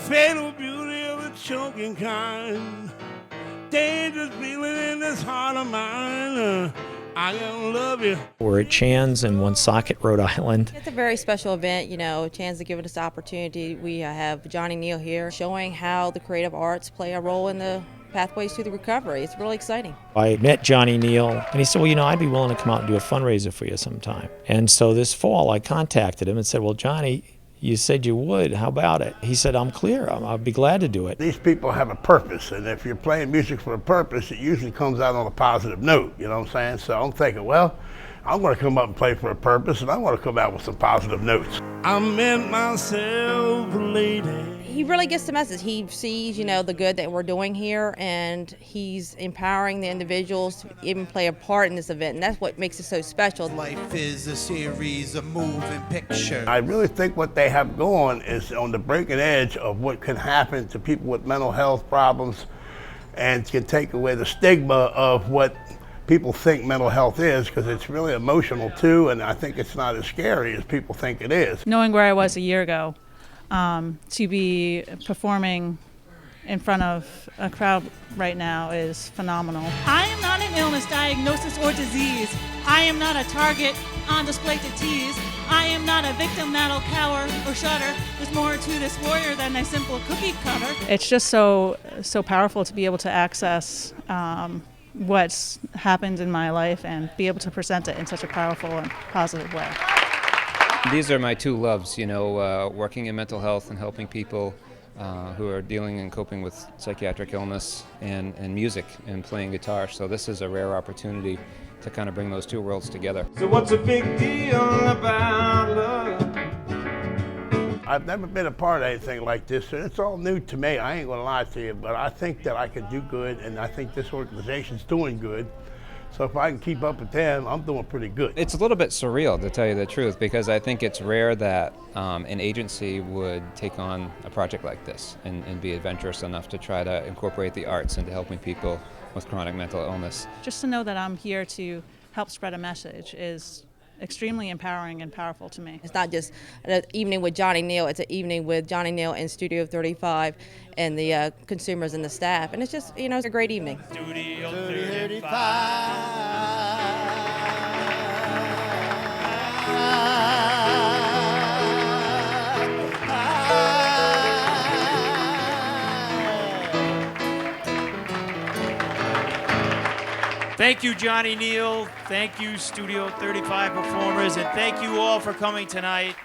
fatal beauty of the choking kind. Dangerous feeling in this heart of mine. I gonna love you. We're at Chan's in Woonsocket, Rhode Island. It's a very special event, you know. Chan's given us the opportunity. We have Johnny Neel here showing how the creative arts play a role in the pathways to the recovery. It's really exciting. I met Johnny Neel, and he said, well, you know, I'd be willing to come out and do a fundraiser for you sometime. And so this fall, I contacted him and said, well, Johnny, you said you would. How about it? He said, I'm clear. I'll be glad to do it. These people have a purpose, and if you're playing music for a purpose, it usually comes out on a positive note, you know what I'm saying? So I'm thinking, well, I'm going to come up and play for a purpose, and I want to come out with some positive notes. I met myself a lady. He really gets the message. He sees, you know, the good that we're doing here, and he's empowering the individuals to even play a part in this event, and that's what makes it so special. Life is a series of moving pictures. I really think what they have going is on the breaking edge of what can happen to people with mental health problems, and can take away the stigma of what people think mental health is, because it's really emotional too, and I think it's not as scary as people think it is. Knowing where I was a year ago, to be performing in front of a crowd right now is phenomenal. I am not an illness, diagnosis, or disease. I am not a target on display to tease. I am not a victim that'll cower or shudder. There's more to this warrior than a simple cookie cutter. It's just so powerful to be able to access what's happened in my life and be able to present it in such a powerful and positive way. These are my two loves, you know, working in mental health and helping people who are dealing and coping with psychiatric illness, and music and playing guitar. So this is a rare opportunity to kind of bring those two worlds together. So what's a big deal about love? I've never been a part of anything like this, and it's all new to me. I ain't gonna lie to you, but I think that I can do good, and I think this organization's doing good. So if I can keep up with them, I'm doing pretty good. It's a little bit surreal, to tell you the truth, because I think it's rare that an agency would take on a project like this and be adventurous enough to try to incorporate the arts into helping people with chronic mental illness. Just to know that I'm here to help spread a message is extremely empowering and powerful to me. It's not just an evening with Johnny Neel, it's an evening with Johnny Neel and Studio 35 and the consumers and the staff. And it's just, you know, it's a great evening. Studio 35. Thank you, Johnny Neel. Thank you, Studio 35 performers, and thank you all for coming tonight.